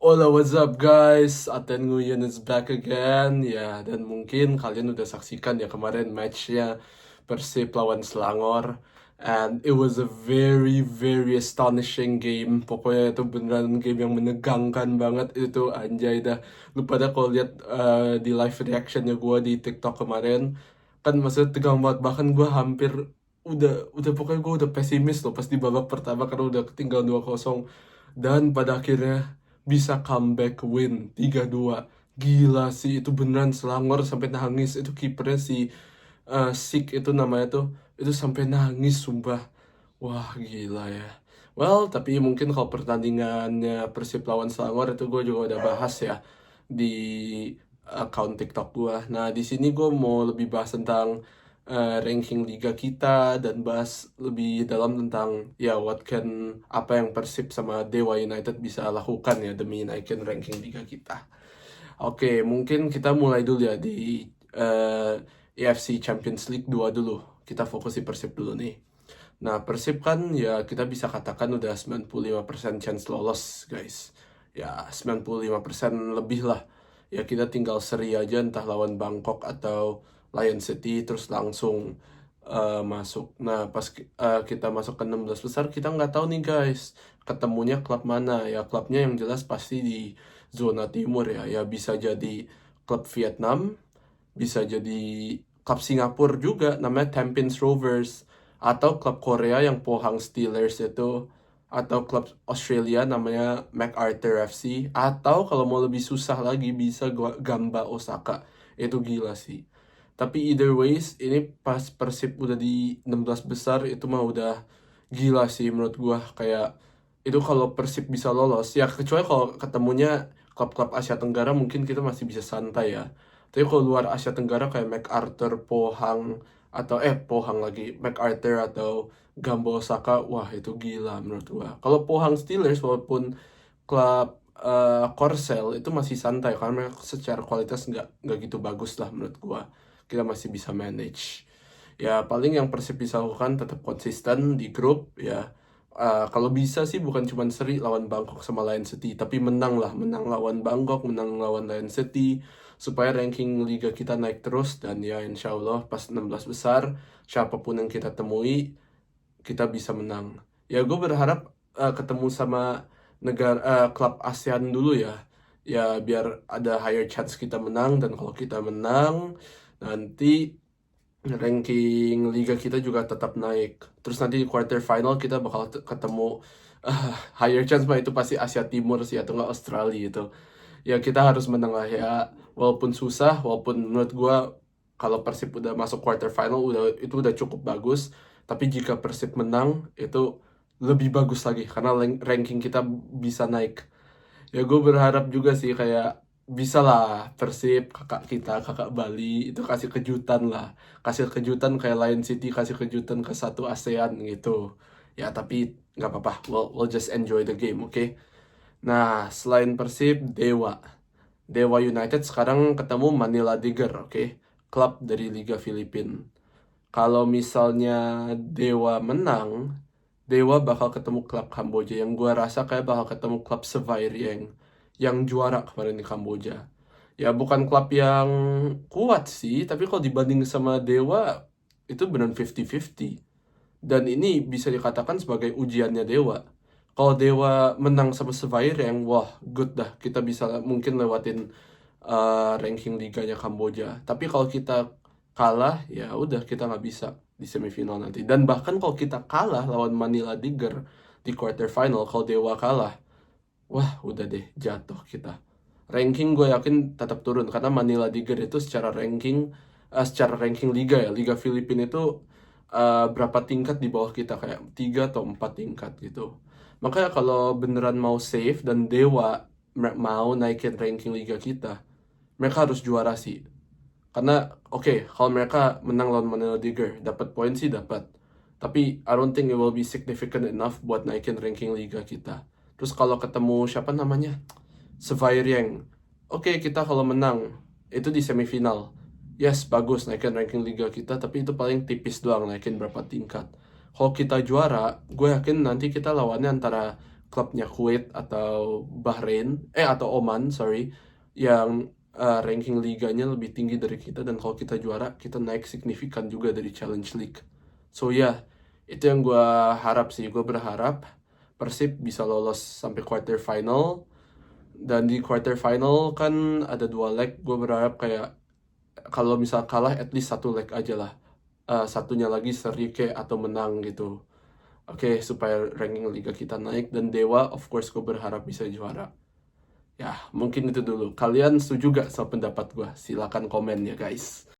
Hola, what's up guys? Aten Nguyen is back again. Ya, dan mungkin kalian udah saksikan ya kemarin matchnya Persib lawan Selangor. And it was a very, very astonishing game. Pokoknya itu beneran game yang menegangkan banget. Itu anjay dah. Lu pada kalau lihat di live reactionnya gue di TikTok kemarin. Kan maksudnya tegang banget. Bahkan gue hampir udah pokoknya gue udah pesimis loh pas di babak pertama karena udah ketinggalan 2-0 dan pada akhirnya bisa comeback win 3-2. Gila sih, itu beneran Selangor sampai nangis. Itu kipernya si Sik itu namanya tuh, itu sampai nangis sumpah. Wah, gila ya. Well, tapi mungkin kalau pertandingannya Persib lawan Selangor itu gue juga udah bahas ya di account TikTok gue. Nah, di sini gue mau lebih bahas tentang ranking liga kita dan bahas lebih dalam tentang ya apa yang Persib sama Dewa United bisa lakukan ya demi naikin ranking liga kita. Oke, mungkin kita mulai dulu ya di eh, AFC Champions League 2 dulu. Kita fokus di Persib dulu nih. Nah, Persib kan ya kita bisa katakan udah 95% chance lolos, guys. Ya, 95% lebih lah. Ya, kita tinggal seri aja entah lawan Bangkok atau Lion City terus langsung masuk. Nah, pas kita masuk ke 16 besar, kita nggak tahu nih, guys. Ketemunya klub mana? Ya, klubnya yang jelas pasti di zona timur ya. Ya, bisa jadi klub Vietnam, bisa jadi klub Singapura juga namanya Tampines Rovers, atau klub Korea yang Pohang Steelers itu, atau klub Australia namanya MacArthur FC, atau kalau mau lebih susah lagi bisa Gamba Osaka. Itu gila sih. Tapi either ways ini pas Persib udah di 16 besar itu mah udah gila sih menurut gua. Kayak itu kalau Persib bisa lolos ya, kecuali kalau ketemunya klub-klub Asia Tenggara mungkin kita masih bisa santai ya. Tapi kalau luar Asia Tenggara kayak MacArthur, Pohang, atau Pohang lagi, MacArthur atau Gamba Osaka, wah itu gila menurut gua. Kalau Pohang Steelers walaupun klub Korsel itu masih santai karena mereka secara kualitas nggak gitu bagus lah menurut gua. Kita masih bisa manage. Ya paling yang Persib bisa lakukan tetap konsisten di grup ya. Kalau bisa sih bukan cuma seri lawan Bangkok sama Lion City, tapi menang lah, menang lawan Bangkok, menang lawan Lion City, supaya ranking liga kita naik terus dan ya insya Allah pas 16 besar siapapun yang kita temui kita bisa menang. Ya gue berharap ketemu sama klub ASEAN dulu ya. Ya biar ada higher chance kita menang, dan kalau kita menang nanti ranking liga kita juga tetap naik. Terus nanti di quarter final kita bakal ketemu higher chance mah itu pasti Asia Timur sih atau enggak Australia itu. Ya kita harus menang lah ya. Walaupun susah, walaupun menurut gua kalau Persib udah masuk quarter final itu udah cukup bagus. Tapi jika Persib menang itu lebih bagus lagi karena ranking kita bisa naik. Ya gue berharap juga sih kayak bisa lah Persib, kakak kita, kakak Bali itu kasih kejutan lah. Kasih kejutan kayak Lion City kasih kejutan ke satu ASEAN gitu. Ya tapi nggak apa-apa, we'll just enjoy the game, oke? Nah, selain Persib, Dewa United sekarang ketemu Manila Tiger, oke? Klub dari Liga Filipina. Kalau misalnya Dewa menang, Dewa bakal ketemu klub Kamboja yang gua rasa kayak bakal ketemu klub Sevairieng yang juara kemarin di Kamboja. Ya bukan klub yang kuat sih, tapi kalau dibanding sama Dewa itu benar 50-50. Dan ini bisa dikatakan sebagai ujiannya Dewa. Kalau Dewa menang sama Sevairieng, wah good dah, kita bisa mungkin lewatin ranking liganya Kamboja. Tapi kalau kita kalah, ya udah kita nggak bisa di semifinal nanti. Dan bahkan kalau kita kalah lawan Manila Tiger di quarter final, kalau Dewa kalah, wah udah deh jatuh kita. Ranking gue yakin tetap turun karena Manila Tiger itu secara ranking liga ya, Liga Filipina itu berapa tingkat di bawah kita, kayak 3 atau 4 tingkat gitu. Makanya kalau beneran mau save dan Dewa mau naikin ranking liga kita, mereka harus juara sih. Karena oke, kalau mereka menang lawan Manila Tiger, dapat poin sih dapat. Tapi I don't think it will be significant enough buat naikin ranking liga kita. Terus kalau ketemu siapa namanya? Sevairieng. Oke, kita kalau menang itu di semifinal. Yes, bagus naikin ranking liga kita, tapi itu paling tipis doang naikin berapa tingkat. Kalau kita juara, gue yakin nanti kita lawannya antara klubnya Kuwait atau Bahrain atau Oman, sorry, yang ranking liganya lebih tinggi dari kita, dan kalau kita juara kita naik signifikan juga dari Challenge League. So ya, itu yang gue harap sih. Gue berharap Persib bisa lolos sampai quarter final, dan di quarter final kan ada 2 leg. Gue berharap kayak kalau misal kalah at least 1 leg aja lah. Satunya lagi seri kayak atau menang gitu. Oke, supaya ranking liga kita naik, dan Dewa of course gue berharap bisa juara. Ya, mungkin itu dulu. Kalian setuju gak sama pendapat gue? Silakan komen ya guys.